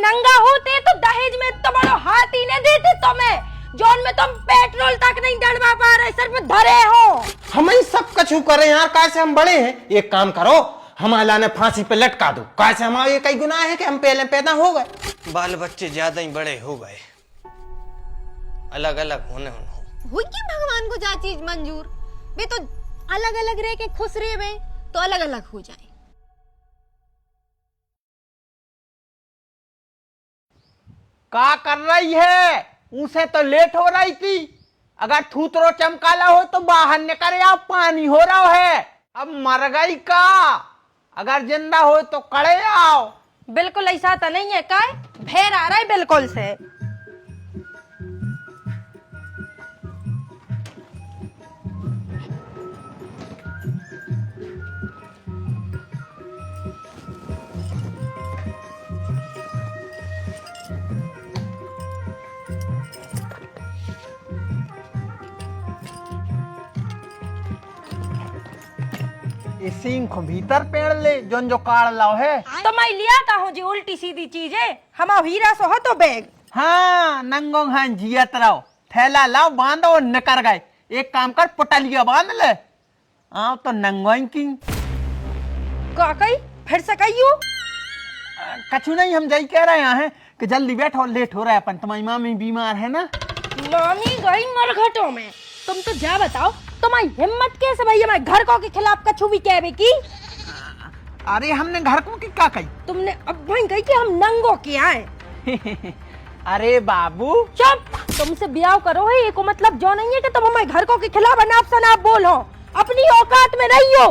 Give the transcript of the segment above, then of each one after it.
नंगा होते तो दहेज में तो बड़ो हाथ ही नहीं देते तुम्हें, जोन में तुम पेट्रोल तक नहीं डलवा पा रहे, सिर्फ धरे हो। हम ही सब कछु करे यार, कैसे हम बड़े हैं। एक काम करो, हम अल्लाह ने फांसी पे लटका दो। कैसे हमारा ये कई गुनाह है कि हम पहले पैदा हो गए, बाल बच्चे ज्यादा ही बड़े हो गए, अलग अलग होने हुई कि भगवान को जा चीज मंजूर बे, तो अलग अलग रह के खुश रहे बे तो अलग अलग हो जाए। क्या कर रही है? उसे तो लेट हो रही थी। अगर थूतरो चमकाला हो तो बाहर निकले, आप पानी हो रहा है। अब मर गई का? अगर जिंदा हो तो कड़े आओ। बिल्कुल ऐसा तो नहीं है, काय भेड़ आ रहा है बिल्कुल से। सिंह को भीतर पेड़ ले जोन जो काड़ लाओ है। तो मैं लिया का हूँ जी उल्टी सीधी चीज है, हमारा हीरा सो हो तो बैग। हाँ नंगों हाँ जियत रहो, थैला लाओ बांधो और निकर गए। एक काम कर, पटलिया बांध ले। आओ तो नंगों की का कही फिर से कहियो। कछु नहीं, हम जई कह रहे हैं कि जल्दी बैठो, लेट हो रहा है। अपन तुम्हारी मामी बीमार है ना। मामी गई मरघटों में। तुम तो जा बताओ, तुम्हारी हिम्मत कैसे भैया मैं घर को के खिलाफ कछु भी कहबे की। अरे हमने घर को की क्या कही? तुमने अब वही कही कि हम नंगो के आए। अरे बाबू चुप, तुमसे ब्याह करो है, ये को मतलब जो नहीं है कि तुम हमारे घर को के खिलाफ अनाप शनाप बोलो। अपनी औकात में रहियो।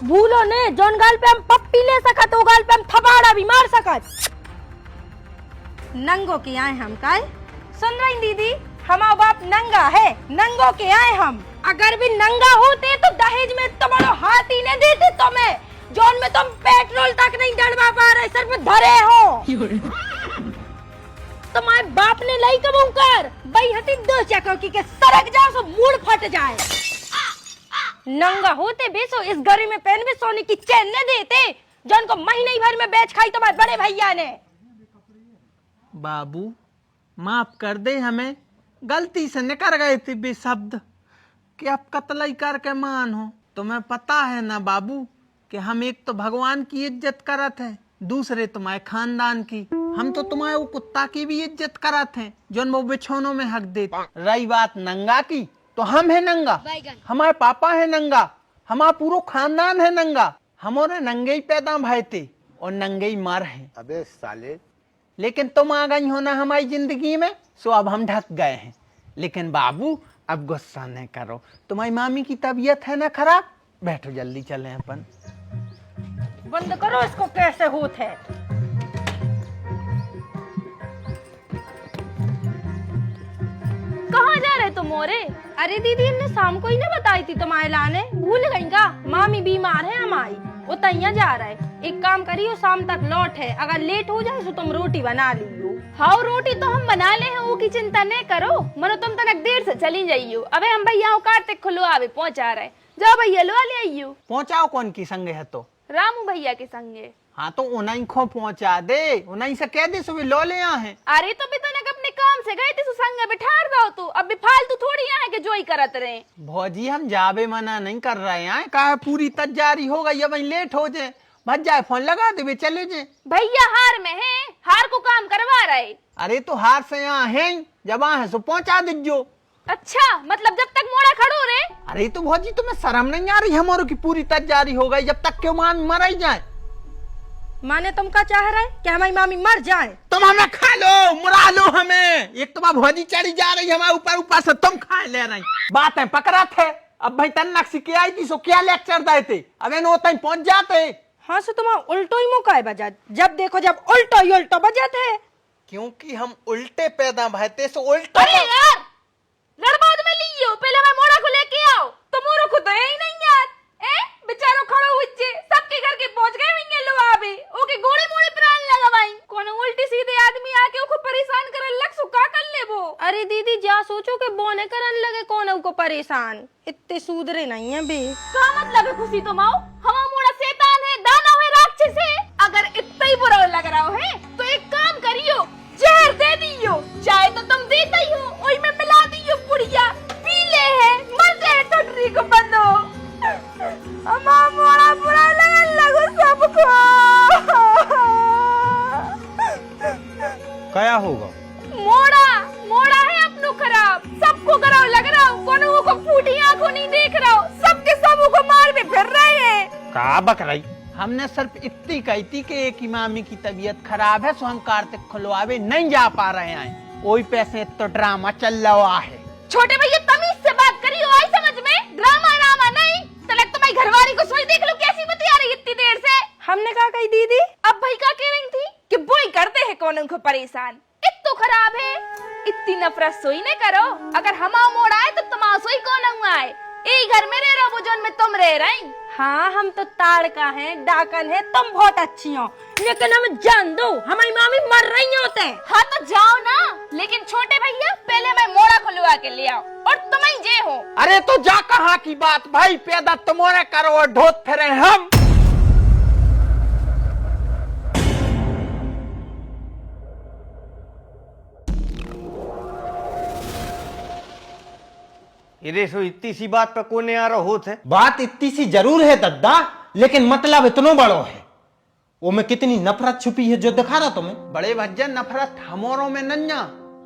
भूलो ने, जोन गाल पे हम पप्पी ले सकत, वो गाल पे हम थबाड़ा भी मार सकत। नंगो के आए हम काय? सुन रही दीदी, हमारा बाप नंगा है, नंगो के आए हम। अगर भी नंगा होते तो दहेज में तो बड़ो हाथ ही नहीं देते तुम्हें, जोन में तुम पेट्रोल तक नहीं डलवा पा रहे, सिर्फ धरे हो। तुम्हारे बाप ने लाई कबू कर भाई हटी दो चक्कर की के सरक जाओ सो मूड फट जाए। नंगा होते बेसो इस गरी में पहन भी सोने की चैन न देते, जोन को महीने भर में बेच खाई तुम्हारे बड़े भैया ने। बाबू माफ कर दे, हमें गलती से निकल गए थे बेशब्द कि अब कतलाई करके मान हो। तुम्हें पता है ना बाबू कि हम एक तो भगवान की इज्जत करत है, दूसरे तुम्हारे खानदान की। हम तो तुम्हारे वो कुत्ता की भी इज्जत करत हैं जोन वो बिछौनों में हक दे। रही बात नंगा की, तो हम है नंगा, हमारे पापा है नंगा, हमारा पूरा खानदान है नंगा। हमारे नंगे ही पैदा भय थे और नंगे ही मर हैं। अबे साले, लेकिन तुम आ गई हो ना हमारी जिंदगी में, सो अब हम ढक गए हैं। लेकिन बाबू अब गुस्सा नहीं करो, तुम्हारी मामी की तबीयत है ना खराब। बैठो जल्दी चलें अपन। बंद करो इसको, कैसे होत है। कहाँ जा रहे तुम मोरे? अरे दीदी हमने शाम को ही ना बताई थी तुम्हारे लाने, भूल गई का? मामी बीमार है हमारी, वो तैयार जा रहा है। एक काम करियो, शाम तक लौट है, अगर लेट हो जाए तो तुम रोटी बना लियो। हाँ रोटी तो हम बना ले हैं, वो की चिंता नहीं करो। मनो तुम तनक देर से चली जाइयो। अबे हम भैया कार्तिक खुलो आवे पहुंचा रहे, जाओ भैया लो ले आइयो। पहुंचाओ कौन की संगे है? तो रामू भैया के संगे। हाँ तो उन्हीं को पहुंचा दे, उन्हीं से कह दे सुबह लो ले आए। अरे तो भी तनक अपने काम से गए थे, तो संग बिठार दो। तू अब भी फालतू थोड़ी यहाँ के जो ही करत रहे। भौजी हम जावे मना नहीं कर रहे हैं, कहा पूरी तैयारी हो गई, अब लेट हो जाए भज जाए, फोन लगा दे चले जाए। भैया हार में है, हार को काम करवा रहे। अरे तो हार से यहाँ है, जब आ है सो पहुंचा दीजो। अच्छा मतलब जब तक मोड़ा खड़ो रे। अरे तो भौजी तुम्हें शर्म नहीं आ रही? हमारो की पूरी तैयारी हो गई, जब तक क्यों मान मर ही जाए। माने तुम क्या चाह रहे कि हमारी मामी मर जाए? तुम हमें खा लो, मुरा लो हमें। एक तो भौजी चढ़ी जा रही हमारे ऊपर, ऊपर से तुम खा ले रही। बात है पकड़ा थे, अब भाई तन्नक सिखे आई थी, सो क्या लेक्चर दे थे, अब इन होता ही पहुंच जाते। हाँ सो तुम्हारा उल्टो ही मौका है बजा, जब देखो जब उल्टो ही उल्टो बजाते है। क्योंकि हम उल्टे पैदा भयते, सो उल्टा। अरे यार लड़बाद में लियो, पहले मैं मोड़ा को लेके आओ। तो मोरो को तो है ही नहीं यार। बेचारो खड़ो हुए सबके घर के पहुंच गए होंगे लो आवे, ओके गोड़े मोड़े प्राण लगवाई। कौन उल्टी सीधे आदमी आके उनको परेशान करन लग, सुका कर ले वो। अरे दीदी जा सोचो के बोने करन लगे कौन उनको परेशान, इतने सुधरे नहीं है बे। का मतलब है खुशी तुम आओ? हमारा मोड़ा शैतान है, दानव है, राक्षस है। अगर इतना ही होगा? मोड़ा मोड़ा है अपनों खराब, सबको कराओ लग रहा हो, कोनो को फूटी आंखों नहीं देख रहा हो, सबके सबों को मार में फिर रहे हैं। का बक रही? हमने सिर्फ इतनी कही थी कि एक इमामी की तबीयत खराब है, सो हम कार्तिक खुलवावे नहीं जा पा रहे हैं। वही पैसे तो ड्रामा चल रहा है। छोटे भैया तमीज से बात करियो, आई समझ में? ड्रामा रामा नहीं। तलक तुम्हारी घरवाली को सोई देख लो कैसी बतिया रही इतनी देर से। हमने कहा कही दीदी? अब भाई का कह रही थी कि बोई करते हैं कौन उनको परेशान, इतो खराब है। इतनी नफरत सोई न करो, अगर हमा मोड़ आए तो तुम सोई कौन आए। एक घर में रह रहो वो जोन में तुम रह रही। हाँ हम तो ताड़का हैं, डाकन है, तुम बहुत अच्छी हो, लेकिन हम जान दो हमारी मामी मर रही होते। हाँ तो जाओ ना, लेकिन छोटे भैया पहले मैं मोड़ा खुलवा के ले आओ और तुम ही जे हो। अरे तो जा कहाँ की बात भाई, पैदा तुम्हारे करो और ढोत फिरे हम। इरे सो इतनी सी बात पे कोने आ रहा होत है? बात इतनी सी जरूर है दद्दा, लेकिन मतलब इतनो बड़ो है। वो में कितनी नफरत छुपी है जो दिखा रहा तुम्हें। बड़े भज्जा नफरत हमोरों में नन्या,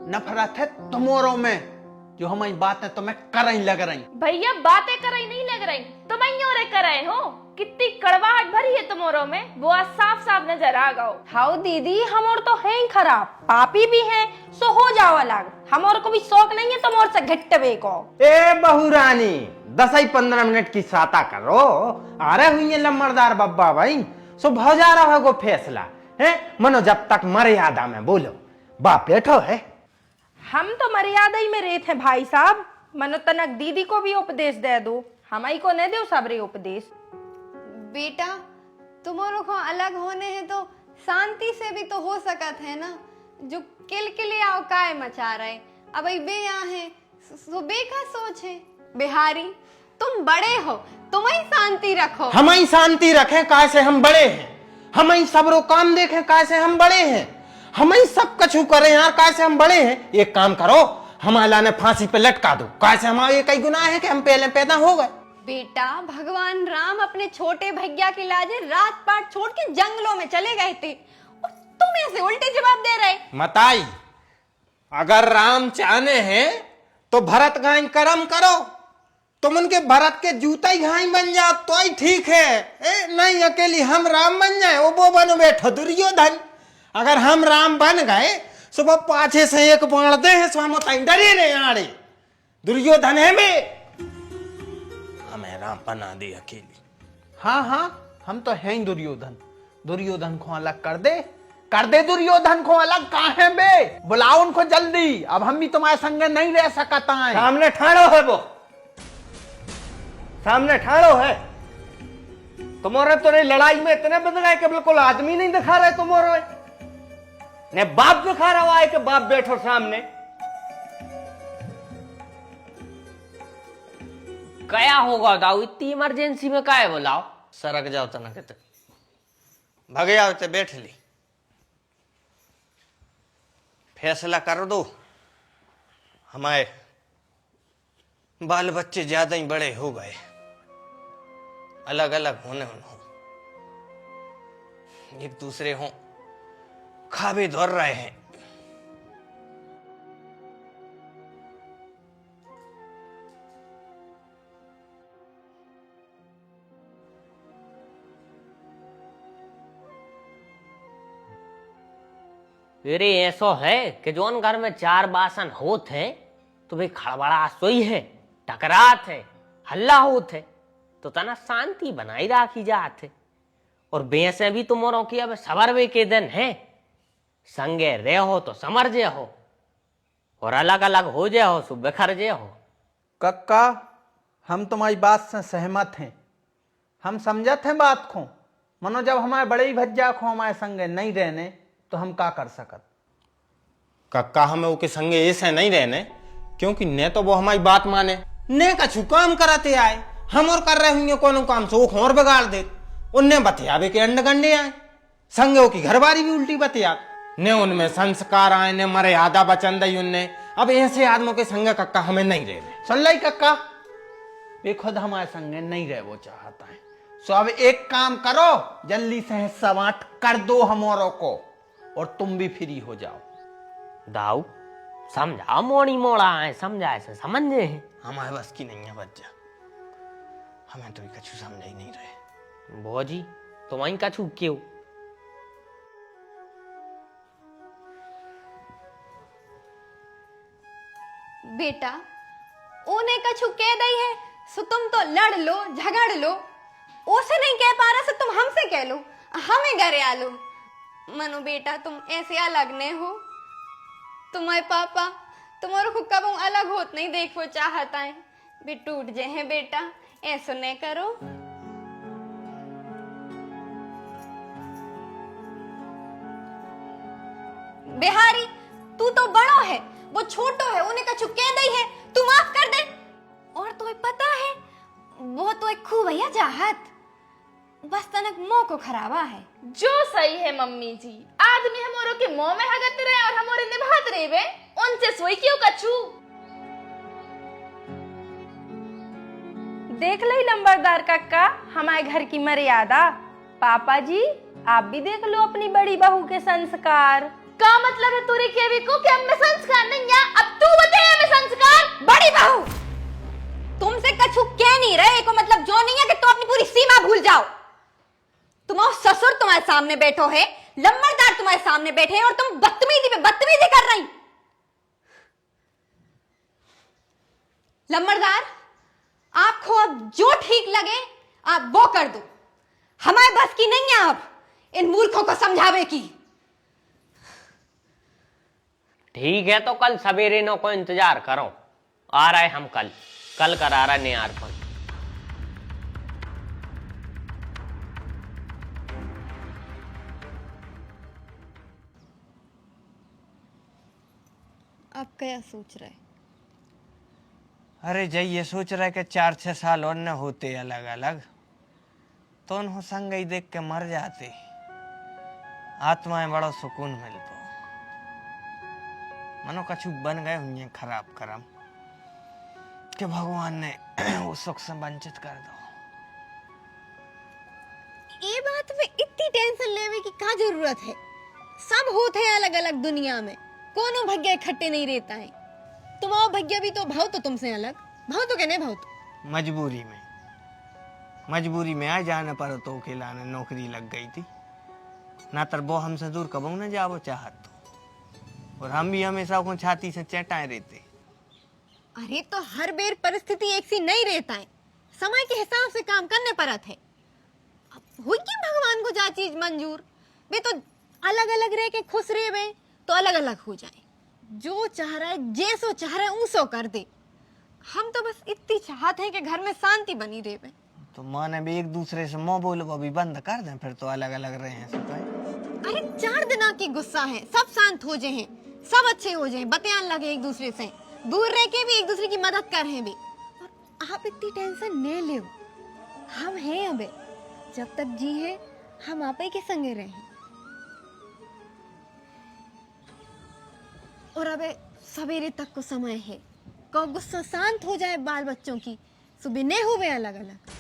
नफरत है तुम्हारों में, जो हमारी बातें तुम्हें कर रही लग रही। भैया बातें कर रही नहीं लग रही, तुम ही कर रहे हो। कितनी कड़वाहट भरी है तुम्हारों में, वो आज साफ साफ नजर आ गओ। हाउ दीदी, हम और तो हैं ही खराब, पापी भी हैं, सो हो जाओ अलग। हम और को भी शौक नहीं है तुम और से घिट्ट बेको। ए बहुरानी 10-15 मिनट की साता करो, आ रहे हुई लम्बरदार बब्बा भाई, सो भौ जा रहा है फैसला है। मनो जब तक मर्यादा में बोलो, बाप बैठो है। हम तो मर्यादा ही में रहते हैं भाई साहब, मनो तनक दीदी को भी उपदेश दे दो, हमारी को नहीं दो सबरे उपदेश। बेटा तुम्हारों को अलग होने हैं तो शांति से भी तो हो सकत है ना, जो किलकिलिया काय मचा रहे। अब बे यहाँ है सुबह का सोच है। बिहारी तुम बड़े हो, तुम ही शांति रखो। हम ही शांति रखें कैसे हम बड़े हैं, हम ही सबरो काम देखें कैसे हम बड़े हैं, हम ही सब कछु करें यार कैसे हम बड़े हैं। एक काम करो, हमारा ने फांसी पे लटका दो, कैसे हमारा ये कई गुनाह है कि हम पहले पैदा हो गए। बेटा भगवान राम अपने छोटे भैया के लाजे रात पाट छोड़ के जंगलों में चले गए थे, और तुम ऐसे उल्टे जवाब दे रहे। मताई, अगर राम चाहने हैं तो भरत घाई कर्म करो, तुम उनके भरत के जूता ही घाई बन जाओ तो ही ठीक है। नहीं अकेली हम राम बन जाए, वो बनो बैठो दुर्योधन। अगर हम राम बन गए सुबह पाछे से एक बाण दे हैं, स्वामी डरे नहीं आड़े दुर्योधन है में हमें राम बना दे अकेली। हाँ हाँ हम तो हैं ही दुर्योधन, दुर्योधन को अलग कर दे दुर्योधन को अलग। कहाँ है बे, बुलाओ उनको जल्दी, अब हम भी तुम्हारे संग नहीं रह सकता है। सामने ठाड़ो है, वो सामने ठाड़ो है। तुम्हारे तो नहीं लड़ाई में इतने बदल गए कि बिल्कुल आदमी नहीं दिखा रहे तुम्हारे ने, बाप दिखा रहा है कि बाप बैठो सामने। क्या होगा दाऊ, इतनी इमरजेंसी में क्या है बुलाओ? सरक जाओ तना कहते भगे आओ ते बैठ ली, फैसला कर दो। हमारे बाल बच्चे ज्यादा ही बड़े हो गए, अलग अलग होने हो, एक दूसरे हो खा भी धर रहे हैं। अरे ऐसो है कि जोन घर में 4 बासन होत है तो भाई खड़बड़ा सोई है, टकरात है, हल्ला होत है, तो तना शांति बनाई राखी जात है। और बेसे भी तुमोरों की अब सवरवे के दिन है, संगे रह हो तो समर जे हो, और अलग अलग हो जे हो सो बिखर जे हो। कक्का हम तुम्हारी बात से सहमत हैं, हम समझत हैं बात को। मनो जब हमारे बड़े ही भज्जा को हमारे संगे नहीं रहने तो हम क्या कर सकत। कक्का हमें वो के संगे ऐसे नहीं रहने, क्योंकि ने तो वो हमारी बात माने, ने कछु काम कराते आए, हम और कर रहे होंगे कोनो काम से वो और बिगाड़ दे। उनने बतियावे के अंड गंडे आए, संगे वो की घरबारी भी उल्टी बतिया, ने उनमें संस्कार आए, ने मर्यादा बचन दई उनने। अब ऐसे आदमों के संगे कक्का हमें नहीं रहने। सुन लाई कक्का, वे खुद हमारे संगे नहीं रह वो चाहता है, सो अब एक काम करो, जल्दी से हिस्सा बांट कर दो हमोरों को, और तुम भी फ्री हो जाओ। दाऊ समझा, मोड़ी मोड़ा है, समझा ऐसे समझे हैं। हमारे बस की नहीं है बच्चा, हमें तो कछु समझ ही नहीं रहे। भौजी तुम्हारी कछु क्यों? बेटा उन्हें कछु कह दई है सो तुम तो लड़ लो झगड़ लो, उसे नहीं कह पा रहा सो तुम हमसे कह लो, हमें घरे आ लो। मनु बेटा तुम ऐसे अलग नहीं हो, तुम्हारे पापा तुम्हारे को कब अलग होत नहीं देखो चाहता है, भी टूट जे हैं बेटा, ऐसा नहीं करो। बिहारी तू तो बड़ो है, वो छोटो है, उन्हें कछु कह दई है, तू माफ कर दे। और तुम्हें पता है वो तो एक खूब भैया चाहत, बस तनक मोह को खराबा है। जो सही है मम्मी जी, आदमी हमारों के मुंह में हगत रहे और हमारे निभात रहे वे, उनसे सोई क्यों कछु। देख ली नंबरदार काका हमारे घर की मर्यादा। पापा जी आप भी देख लो अपनी बड़ी बहू के संस्कार। का मतलब है तुरी केवी को कि हम में संस्कार नहीं है? अब तू बता हमें संस्कार। बड़ी बहू तुमसे कछु कह नहीं रहे को मतलब जो नहीं है कि तुम अपनी पूरी सीमा भूल जाओ। तुम्हारा ससुर तुम्हारे सामने बैठो है, लम्बरदार तुम्हारे सामने बैठे हैं और तुम बदतमीजी पे बदतमीजी कर रही। लम्बरदार आपको अब जो ठीक लगे आप वो कर दो, हमारे बस की नहीं है अब इन मूर्खों को समझावे की। ठीक है तो कल सवेरे नो को इंतजार करो, आ रहे हम कल करा रहा निहारपन। आप क्या सोच रहे? अरे जय ये सोच रहा है कि 4-6 साल और न होते अलग अलग तो उन्हों संग ही देख के मर जाते, आत्माएं बड़ा सुकून मिलतो। मनो कछु बन गए हुए खराब करम कि भगवान ने वो सुख से वंचित कर दो। ये बात में इतनी टेंशन लेवे की क्या जरूरत है? सब होते हैं अलग अलग दुनिया में, कोनो भाग्य इकट्ठे नहीं रहता है। तुम्हारा भाग्य भी तो भाव तो तुमसे अलग, भाव तो कहने भाव तो मजबूरी में आ जाने पर तो के लाने नौकरी लग गई थी, ना तर वो हमसे दूर कबू न जाओ चाहत तो, और हम भी हमेशा को छाती से चेटाए रहते। अरे तो हर बेर परिस्थिति एक सी नहीं रहता है, समय के हिसाब से काम करने पड़त है। अब हुई कि भगवान को जा चीज मंजूर वे तो अलग अलग रह के खुश रहे वे तो अलग अलग हो जाए, जो चाह रहा है जैसो चाह रहा है ऊसो कर दे। हम तो बस इतनी चाहते हैं कि घर में शांति बनी रहे। तो माँ ने भी एक दूसरे से मुंह बोलो भी बंद कर दें, फिर तो अलग अलग रहे हैं सब। अरे 4 दिन की गुस्सा है, सब शांत हो जाए, सब अच्छे हो जाए, बतियान लगे एक दूसरे से, दूर रह के भी एक दूसरे की मदद कर रहे भी। और आप इतनी टेंशन नहीं ले, हम हैं अबे, जब तक जी है हम आप ही के संगे रहे। और अबे सवेरे तक को समय है, को गुस्सा शांत हो जाए बाल बच्चों की, सुबह नहीं हुए अलग अलग।